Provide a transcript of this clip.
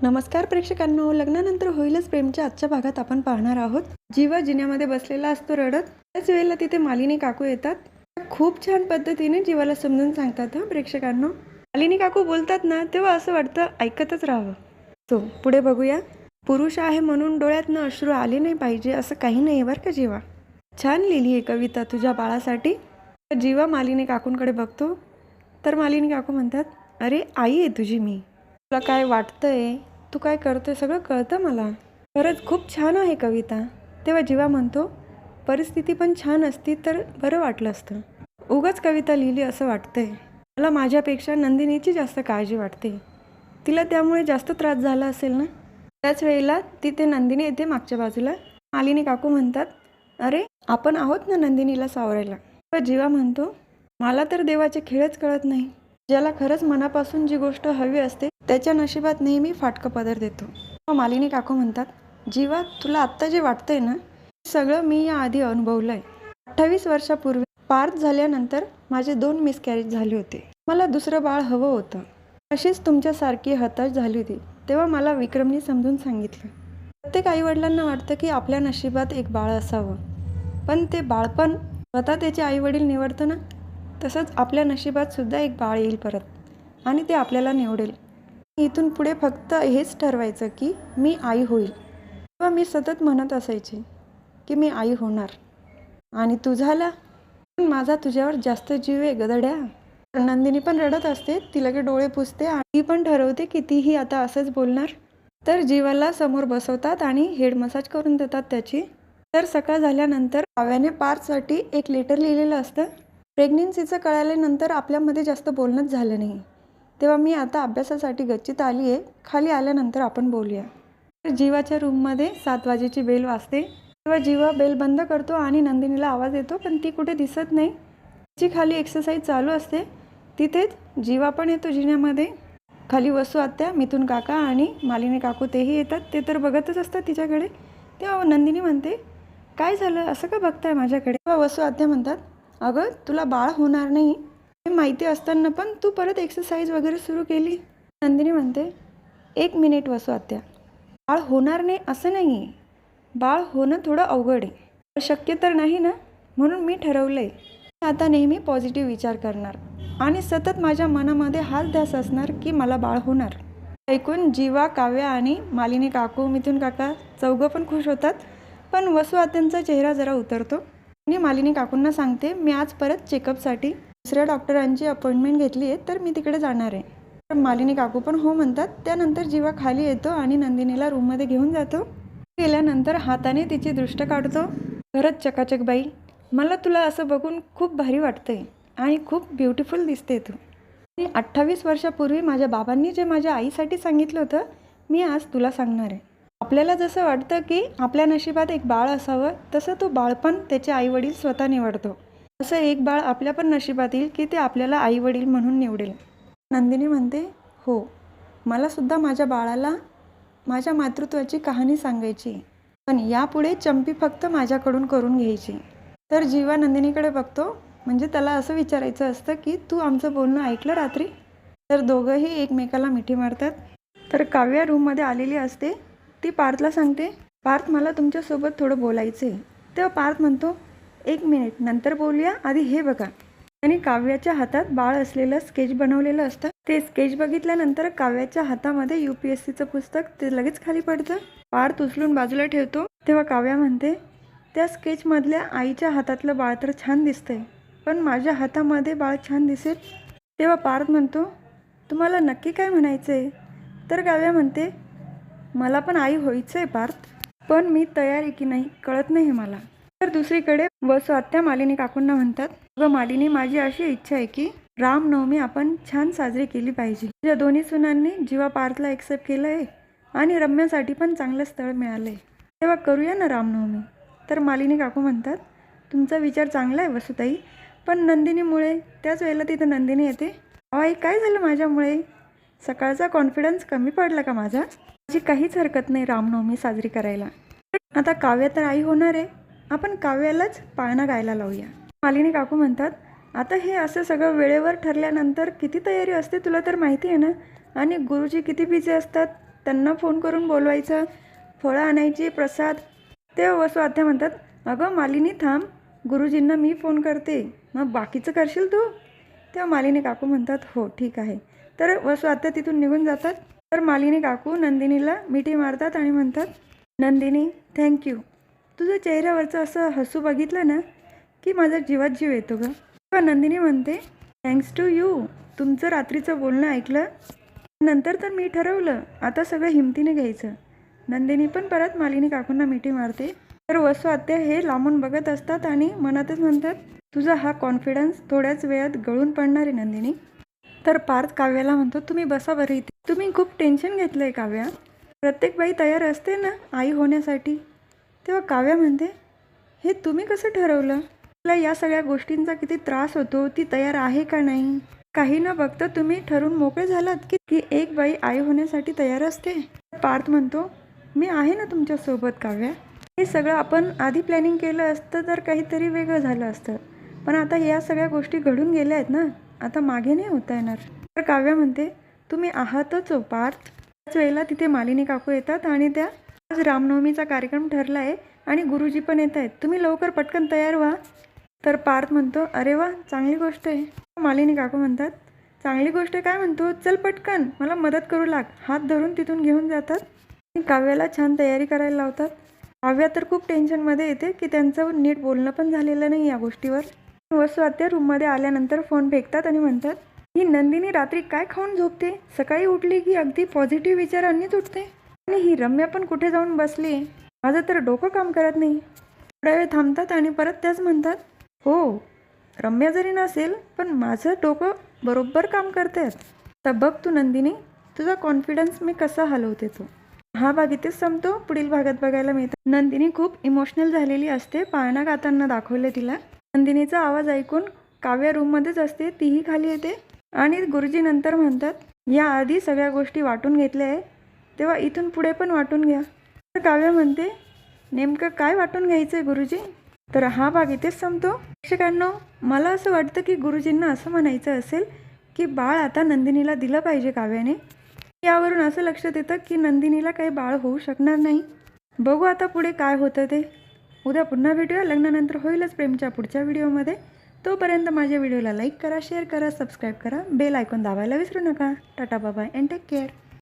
नमस्कार प्रेक्षकांनो, लग्नानंतर होईलच प्रेमच्या आजच्या भागात आपण पाहणार आहोत. जीवा जिन्यामध्ये बसलेला असतो रडत. त्याच वेळेला तिथे मालिनी काकू येतात. खूप छान पद्धतीने जीवाला समजून सांगतात. प्रेक्षकांनो, मालिनी काकू बोलतात ना, तेव्हा असं वाटतं ऐकतच राहावं. तो पुढे बघूया. पुरुष आहे म्हणून डोळ्यातनं अश्रू आले नाही पाहिजे असं काही नाही बरं का जीवा. छान लिहिली आहे कविता तुझ्या बाळासाठी. जीवा मालिनी काकूंकडे बघतो तर मालिनी काकू म्हणतात, अरे आई आहे तुझी मी. तुला काय वाटतंय, तू काय करतोय सगळं कळतं मला. खरंच खूप छान आहे कविता. तेव्हा जीवा म्हणतो, परिस्थिती पण छान असती तर बरं वाटलं असतं. उगाच कविता लिहिली असं वाटतंय. मला माझ्यापेक्षा नंदिनीची जास्त काळजी वाटते. तिला त्यामुळे जास्त त्रास झाला असेल ना. त्याच वेळेला तिथे नंदिनी येते मागच्या बाजूला. मालिनी काकू म्हणतात, अरे आपण आहोत ना नंदिनीला सावरायला. तेव्हा जीवा म्हणतो, मला तर देवाचे खेळच कळत नाही. ज्याला खरंच मनापासून जी गोष्ट हवी असते त्याच्या नशिबात नेहमी फाटकं पदर देतो. मालिनी काकू म्हणतात, जीवा तुला आत्ता जे वाटतंय ना, सगळं मी याआधी अनुभवलं आहे. 28 वर्षापूर्वी पार्थ झाल्यानंतर माझे 2 मिसकॅरेज झाले होते. मला दुसरं बाळ हवं होतं. अशीच तुमच्यासारखी हताश झाली होती. तेव्हा मला विक्रमने समजून सांगितलं, प्रत्येक आईवडिलांना वाटतं की आपल्या नशिबात एक बाळ असावं, पण ते बाळपण स्वतः त्याचे आईवडील निवडतं ना. तसंच आपल्या नशिबात सुद्धा एक बाळ येईल परत आणि ते आपल्याला निवडेल. इथून पुढे फक्त हेच ठरवायचं की मी आई होईल. तेव्हा मी सतत म्हणत असायचे की मी आई होणार आणि तू झाला, पण माझा तुझ्यावर जास्त जीव आहे गदड्या. नंदिनी पण रडत असते. ती लगे डोळे पुसते आणि ती पण ठरवते की तीही आता असंच बोलणार. तर जीवाला समोर बसवतात आणि हेड मसाज करून देतात त्याची. तर सकाळ झाल्यानंतर काव्याने पार्थसाठी एक लेटर लिहिलेलं असतं. प्रेग्नेन्सीचं कळाल्यानंतर आपल्यामध्ये जास्त बोलणंच झालं नाही. तेव्हा मी आता अभ्यासासाठी गच्चीत आली आहे. खाली आल्यानंतर आपण बोलूया. तर जीवाच्या रूममध्ये 7 वाजेची बेल वाजते. तेव्हा जीवा बेल बंद करतो आणि नंदिनीला आवाज येतो, पण ती कुठे दिसत नाही. तिची खाली एक्सरसाइज चालू असते. तिथेच जीवा पण येतो जिन्यामध्ये. खाली वसू आत्या, मिथून काका आणि मालिनी काकू तेही येतात. ते तर बघतच असतात तिच्याकडे. तेव्हा नंदिनी म्हणते, काय झालं, असं का बघताय माझ्याकडे. तेव्हा वसू आत्या म्हणतात, अगं तुला बाळ होणार नाही हे माहिती असताना पण तू परत एक्सरसाइज वगैरे सुरू केली. नंदिनी म्हणते, 1 मिनिट वसू आत्या, बाळ होणार नाही असं नाही आहे. बाळ होणं थोडं अवघड आहे. शक्य तर नाही ना, म्हणून मी ठरवलं आहे मी आता नेहमी पॉझिटिव्ह विचार करणार आणि सतत माझ्या मनामध्ये हाच ध्यास असणार की मला बाळ होणार. ऐकून जीवा, काव्या आणि मालिनी काकू, मिथून काका चौघं पण खुश होतात. पण वसू आत्यांचा चेहरा जरा उतरतो आणि मालिनी काकूंना सांगते, मी आज परत चेकअपसाठी दुसऱ्या डॉक्टरांची अपॉइंटमेंट घेतली आहे, तर मी तिकडे जाणार आहे. तर मालिनी काकू पण हो म्हणतात. त्यानंतर जीवा खाली येतो आणि नंदिनीला रूममध्ये घेऊन जातो. गेल्यानंतर हाताने तिची दृष्ट काढतो. खरंच चकाचक बाई, मला तुला असं बघून खूप भारी वाटतंय आणि खूप ब्युटिफुल दिसते तू. आणि 28 वर्षापूर्वी माझ्या बाबांनी जे माझ्या आईसाठी सांगितलं होतं, मी आज तुला सांगणार आहे. आपल्याला जसं वाटतं की आपल्या नशिबात एक बाळ असावं, तसं तो बाळपण त्याचे आईवडील स्वतः निवडतो. असं एक बाळ आपल्या पण नशिबात येईल की ते आपल्याला आईवडील म्हणून निवडेल. नंदिनी म्हणते, हो, मला सुद्धा माझ्या बाळाला माझ्या मातृत्वाची कहाणी सांगायची, पण यापुढे चंपी फक्त माझ्याकडून करून घ्यायची. तर जीवा नंदिनीकडे बघतो, म्हणजे त्याला असं विचारायचं असतं की तू आमचं बोलणं ऐकलं रात्री. तर दोघंही एकमेकाला मिठी मारतात. तर काव्या रूममध्ये आलेली असते. ती पार्थला सांगते, पार्थ मला तुमच्यासोबत थोडं बोलायचं आहे. तेव्हा पार्थ म्हणतो, 1 मिनिट नंतर बोलूया, आधी हे बघा. आणि काव्याच्या हातात बाळ असलेलं स्केच बनवलेलं असतं. ते स्केच बघितल्यानंतर काव्याच्या हातामध्ये UPSCचं पुस्तक ते लगेच खाली पडतं. पार्थ उचलून बाजूला ठेवतो. तेव्हा काव्या म्हणते, त्या स्केचमधल्या आईच्या हातातलं बाळ तर छान दिसतंय, पण माझ्या हातामध्ये बाळ छान दिसेल. तेव्हा पार्थ म्हणतो, तुम्हाला नक्की काय म्हणायचं आहे. तर काव्या म्हणते, मला पण आई व्हायचं आहे पार्थ, पण मी तयार आहे की नाही कळत नाही मला. तर दुसरीकडे वसू आत्या मालिनी काकूंना म्हणतात, अगं मालिनी, माझी अशी इच्छा आहे की रामनवमी आपण छान साजरी केली पाहिजे. तुझ्या दोन्ही सुनांनी जीवा पार्थला एक्सेप्ट केलं आहे आणि रम्यासाठी पण चांगलं स्थळ मिळालं आहे, तेव्हा करूया ना रामनवमी. तर मालिनी काकू म्हणतात, तुमचा विचार चांगला आहे वसुताई, पण नंदिनीमुळे. त्याच वेळेला तिथं नंदिनी येते, आई काय झालं माझ्यामुळे, सकाळचा कॉन्फिडन्स कमी पडला का माझा. माझी काहीच हरकत नाही रामनवमी साजरी करायला. आता काव्या तर आई होणार आहे, आपण काव्यालाच पाळणा गायला लावूया. मालिनी काकू म्हणतात, आता हे असं सगळं वेळेवर ठरल्यानंतर किती तयारी असते तुला तर माहिती आहे ना, आणि गुरुजी किती बिझी असतात. त्यांना फोन करून बोलवायचं, फळं आणायची, प्रसाद. तेव्हा वसू आत्या म्हणतात, अगं मालिनी थांब, गुरुजींना मी फोन करते, मग बाकीचं करशील तू? तेव्हा मालिनी काकू म्हणतात, हो ठीक आहे. तर वसू आत्या तिथून निघून जातात. तर मालिनी काकू नंदिनीला मिठी मारतात आणि म्हणतात, नंदिनी थँक्यू. तुझं चेहऱ्यावरचं असं हसू बघितलं ना की माझा जीवात जीव येतो गं. तेव्हा नंदिनी म्हणते, थँक्स टू यू. तुमचं रात्रीचं बोलणं ऐकलं नंतर तर मी ठरवलं आता सगळं हिमतीने घ्यायचं. नंदिनी पण परत मालिनी काकूंना मिठी मारते. तर वसू आत्या हे लांबून बघत असतात आणि मनातच म्हणतात, तुझा हा कॉन्फिडन्स थोड्याच वेळात गळून पडणार आहे नंदिनी. तर पार्थ काव्याला म्हणतो, तुम्ही बसा बरं इथे. तुम्ही खूप टेन्शन घेतलं आहे काव्या. प्रत्येक बाई तयार असते ना आई होण्यासाठी. तेव्हा काव्या म्हणते, हे तुम्ही कसं ठरवलं? तुला या सगळ्या गोष्टींचा किती त्रास होतो, ती तयार आहे का नाही? काही न बघता तुम्ही ठरून मोकळे झालात की एक बाई आई होण्यासाठी तयार असते? पार्थ म्हणतो, मी आहे ना तुमच्यासोबत काव्या. हे सगळं आपण आधी प्लॅनिंग केलं असतं तर काहीतरी वेगळं झालं असतं, पण आता या सगळ्या गोष्टी घडून गेल्या आहेत ना, आता मागे नाही होता येणार. तर काव्या म्हणते, तुम्ही आहातच हो पार्थ. त्याच वेळेला तिथे मालिनी काकू येतात आणि त्या, आज रामनवमीचा कार्यक्रम ठरला आहे आणि गुरुजी पण येत आहेत, तुम्ही लवकर पटकन तयार व्हा. तर पार्थ म्हणतो, अरे वा चांगली गोष्ट आहे. मालिनी काकू म्हणतात, चांगली गोष्ट काय म्हणतो, चल पटकन मला मदत करू लाग. हात धरून तिथून घेऊन जातात. काव्याला छान तयारी करायला लावतात. काव्या तर खूप टेन्शनमध्ये येते की त्यांचं नीट बोलणं पण झालेलं नाही या गोष्टीवर. वसू आत्या रूममध्ये आल्यानंतर फोन फेकतात आणि म्हणतात, ही नंदिनी रात्री काय खाऊन झोपते, सकाळी उठली की अगदी पॉझिटिव्ह विचारांनीच उठते. आणि ही रम्या पण कुठे जाऊन बसली, माझं तर डोकं काम करत नाही. थोड्या वेळ थांबतात आणि परत त्याच म्हणतात, हो रम्या जरी नसेल पण माझं डोकं बरोबर काम करते. तर बघ तू नंदिनी, तुझा कॉन्फिडन्स मी कसा हलवते तो. हा भाग इथेच संपतो. पुढील भागात बघायला मिळतात, नंदिनी खूप इमोशनल झालेली असते. पाळणा गाताना दाखवले तिला. नंदिनीचा आवाज ऐकून काव्या रूममध्येच असते, तीही खाली येते आणि गुरुजी नंतर म्हणतात, या आधी सगळ्या गोष्टी वाटून घेतल्या आहे, तेव्हा इथून पुढे पण वाटून घ्या. तर काव्या म्हणते, नेमकं काय वाटून घ्यायचं आहे गुरुजी? तर हा भाग इथेच संपतो. प्रेक्षकांनो, मला असं वाटतं की गुरुजींना असं म्हणायचं असेल की बाळ आता नंदिनीला दिलं पाहिजे काव्याने. यावरून असं लक्षात येतं की नंदिनीला काही बाळ होऊ शकणार नाही. बघू आता पुढे काय होतं ते. उद्या पुन्हा भेटूया लग्नानंतर होईलच प्रेमच्या पुढच्या व्हिडिओमध्ये. तोपर्यंत माझ्या व्हिडिओला लाईक करा, शेअर करा, सबस्क्राईब करा, बेल आयकॉन दाबायला विसरू नका. Tata bye and take care.